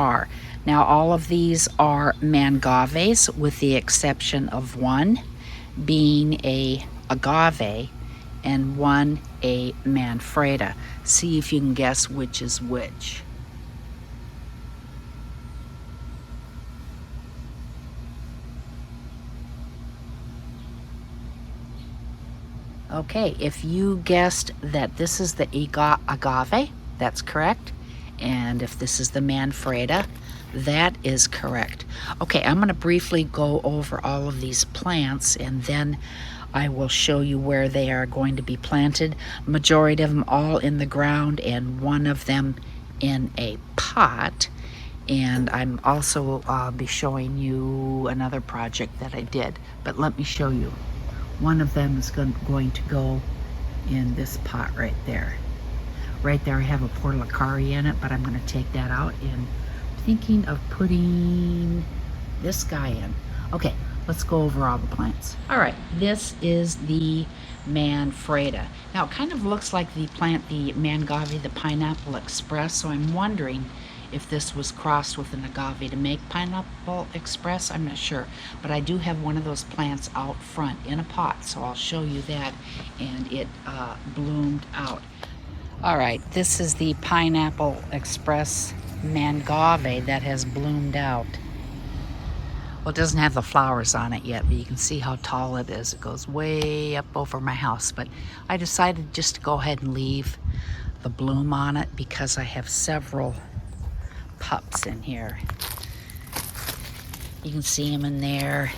are. Now all of these are Mangaves with the exception of one being a Agave and one a Manfreda. See if you can guess which is which. Okay, if you guessed that this is the Agave, that's correct. And if this is the Manfreda, that is correct. Okay, I'm going to briefly go over all of these plants and then I will show you where they are going to be planted. Majority of them all in the ground and one of them in a pot. And I'm also be showing you another project that I did, but let me show you. One of them is going to go in this pot right there. Right there I have a portulacari in it, but I'm going to take that out and I'm thinking of putting this guy in. Okay, let's go over all the plants. All right, this is the Manfreda. Now it kind of looks like the plant, the Mangave, the Pineapple Express, so I'm wondering if this was crossed with an agave to make Pineapple Express. I'm not sure, but I do have one of those plants out front in a pot, so I'll show you that, and it bloomed out. All right, this is the Pineapple Express Mangave that has bloomed out. Well, it doesn't have the flowers on it yet, but you can see how tall it is. It goes way up over my house, but I decided just to go ahead and leave the bloom on it because I have several pups in here. You can see them in there.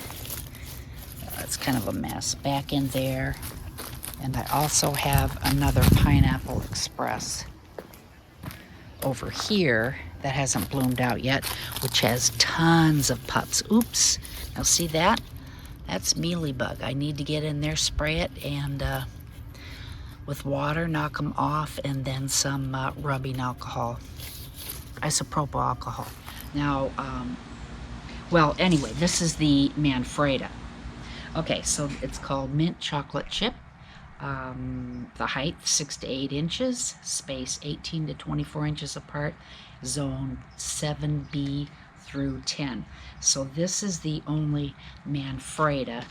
It's kind of a mess back in there. And I also have another Pineapple Express over here that hasn't bloomed out yet, which has tons of pups. Oops, now see that? That's mealybug. I need to get in there, spray it, and with water, knock them off, and then some rubbing alcohol. Isopropyl alcohol. Now, well, anyway, this is the Manfreda. Okay, so it's called Mint Chocolate Chip. The height 6 to 8 inches, space 18 to 24 inches apart, zone 7B through 10. So this is the only Manfreda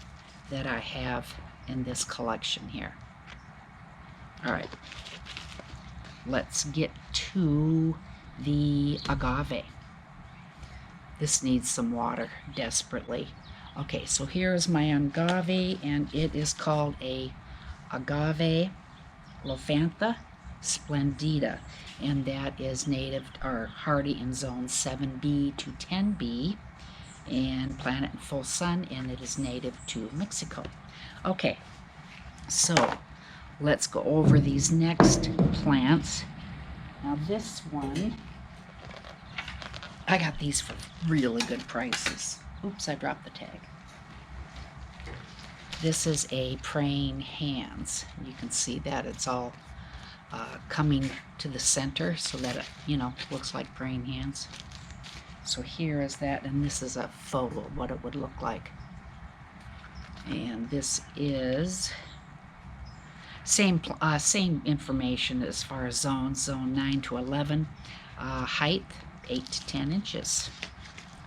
that I have in this collection here. All right, let's get to the Agave. This needs some water desperately. Okay, so here's my Agave, and it is called a Agave Lophantha Splendida, and that is native or hardy in zone 7B to 10B, and planted in full sun, and it is native to Mexico. Okay, so let's go over these next plants. Now this one, I got these for really good prices. Oops, I dropped the tag. This is a praying hands. You can see that it's all coming to the center so that it, you know, looks like praying hands. So here is that, and this is a photo of what it would look like. And this is same information as far as zones, zone 9 to 11, height 8 to 10 inches.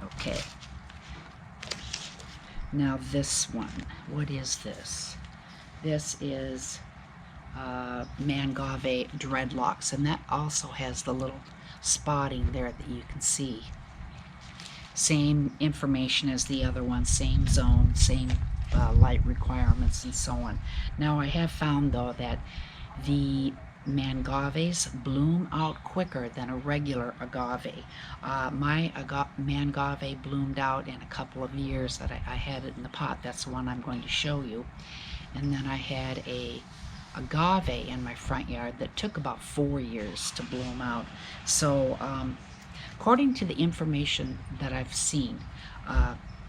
Okay. Now this one, what is this? This is Mangave dreadlocks, and that also has the little spotting there that you can see. Same information as the other one, same zone, same light requirements and so on. Now I have found though that the Mangaves bloom out quicker than a regular agave. My Mangave bloomed out in a couple of years that I had it in the pot. That's the one I'm going to show you. And then I had a agave in my front yard that took about 4 years to bloom out. So according to the information that I've seen,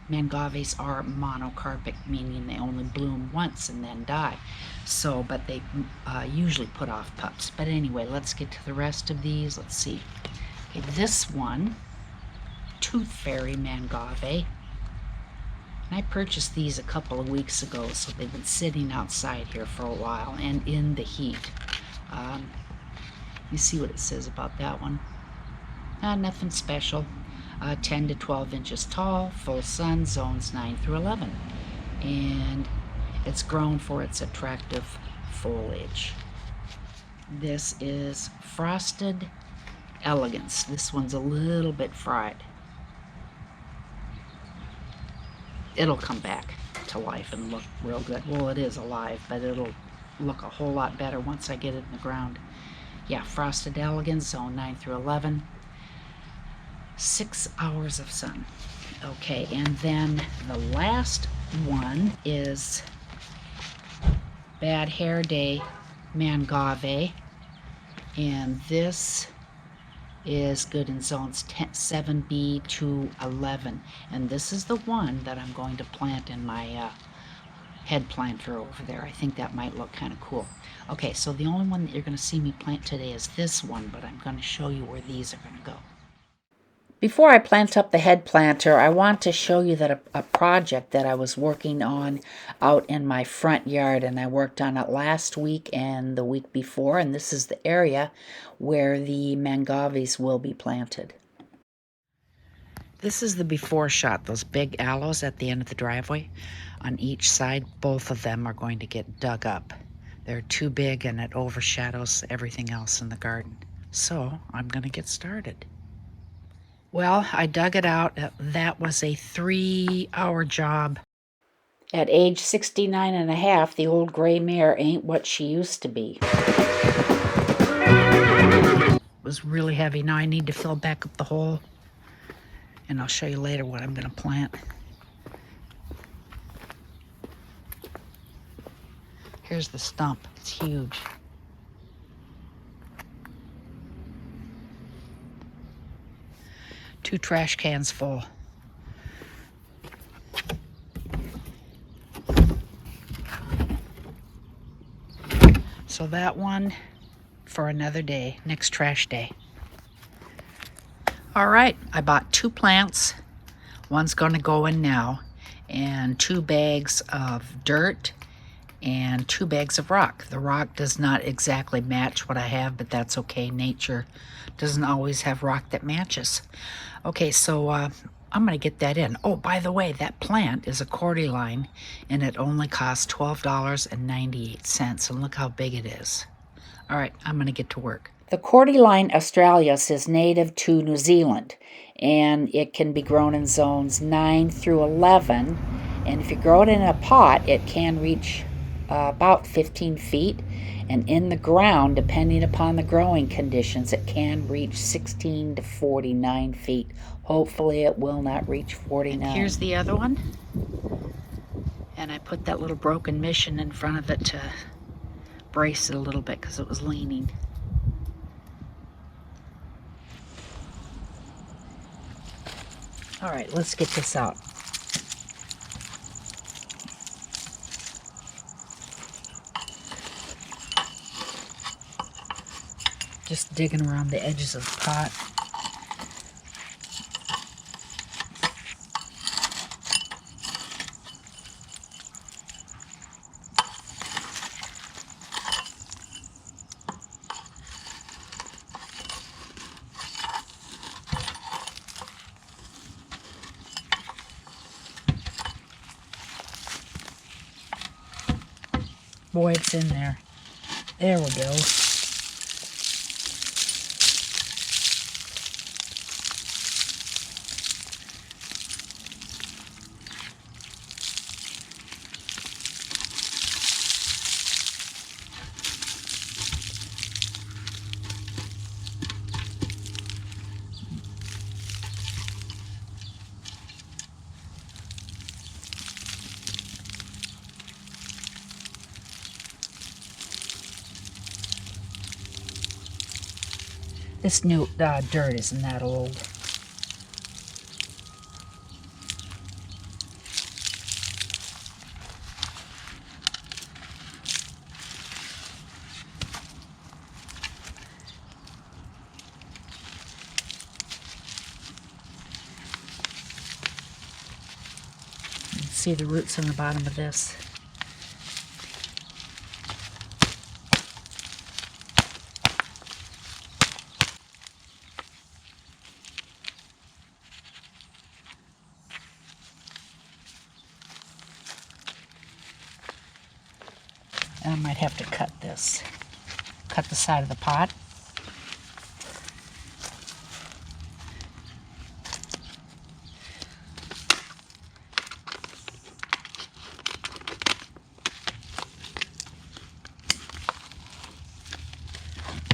Mangaves are monocarpic, meaning they only bloom once and then die. So, but they usually put off pups. But anyway, let's get to the rest of these. Let's see. Okay, this one, Tooth Fairy Mangave. I purchased these a couple of weeks ago, so they've been sitting outside here for a while and in the heat. You see what it says about that one. Nothing special. 10 to 12 inches tall, full sun, zones 9 through 11. And it's grown for its attractive foliage. This is Frosted Elegance. This one's a little bit fried. It'll come back to life and look real good. Well, it is alive, but it'll look a whole lot better once I get it in the ground. Yeah, Frosted Elegance, zone 9 through 11. 6 hours of sun. Okay, and then the last one is Bad Hair Day Mangave, and this is good in zones 7B to 11, and this is the one that I'm going to plant in my head planter over there. I think that might look kind of cool. Okay, so the only one that you're going to see me plant today is this one, but I'm going to show you where these are going to go. Before I plant up the head planter, I want to show you that a project that I was working on out in my front yard, and I worked on it last week and the week before, and this is the area where the Mangaves will be planted. This is the before shot, those big aloes at the end of the driveway. On each side, both of them are going to get dug up. They're too big and it overshadows everything else in the garden. So I'm going to get started. Well, I dug it out. That was a 3-hour job. At age 69 and a half, the old gray mare ain't what she used to be. It was really heavy. Now I need to fill back up the hole, and I'll show you later what I'm going to plant. Here's the stump. It's huge. Two trash cans full. So that one for another day, next trash day. All right, I bought 2 plants. One's going to go in now, and 2 bags of dirt and 2 bags of rock. The rock does not exactly match what I have, but that's okay. Nature doesn't always have rock that matches. Okay, so I'm going to get that in. Oh, by the way, that plant is a cordyline, and it only costs $12.98, and look how big it is. All right, I'm going to get to work. The cordyline australis is native to New Zealand, and it can be grown in zones 9 through 11, and if you grow it in a pot, it can reach about 15 feet, and in the ground, depending upon the growing conditions, it can reach 16 to 49 feet. Hopefully it will not reach 49. And here's the other one, and I put that little broken mission in front of it to brace it a little bit because it was leaning. All right, let's get this out. Just digging around the edges of the pot. Boy, it's in there. There we go. This new dirt isn't that old. You can see the roots on the bottom of this. And I might have to cut this. Cut the side of the pot.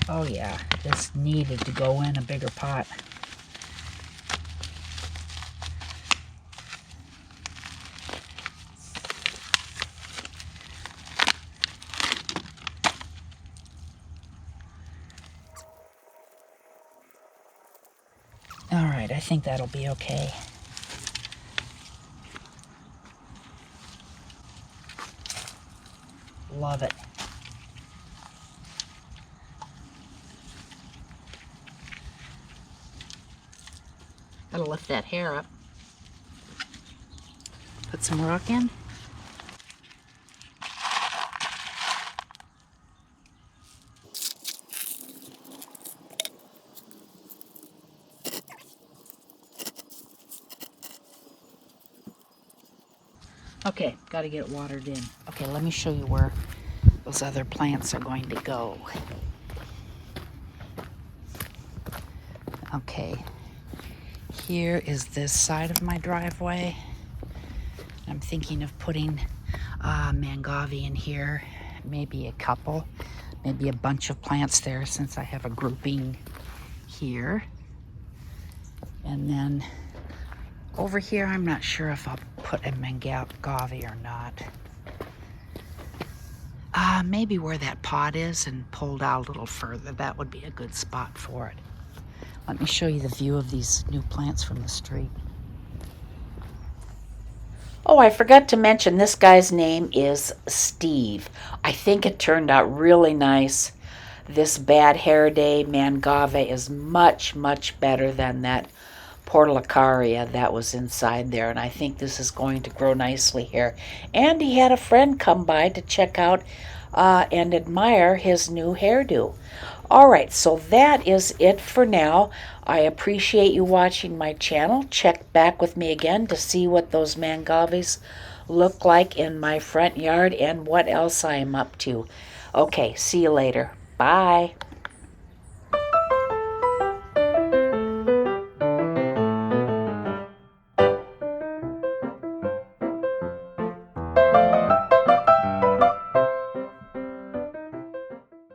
Oh yeah, this needed to go in a bigger pot. All right, I think that'll be okay. Love it. Gotta lift that hair up. Put some rock in. Okay, gotta get it watered in. Okay, let me show you where those other plants are going to go. Okay, here is this side of my driveway. I'm thinking of putting Mangave in here, maybe a couple, maybe a bunch of plants there since I have a grouping here. And then over here, I'm not sure if I'll put a Mangave or not. Maybe where that pot is and pulled out a little further, that would be a good spot for it. Let me show you the view of these new plants from the street. Oh, I forgot to mention this guy's name is Steve. I think it turned out really nice. This Bad Hair Day Mangave is much, much better than that Portulacaria that was inside there, and I think this is going to grow nicely here. And he had a friend come by to check out and admire his new hairdo. All right, so that is it for now. I appreciate you watching my channel. Check back with me again to see what those Mangaves look like in my front yard and what else I am up to. Okay, see you later. Bye.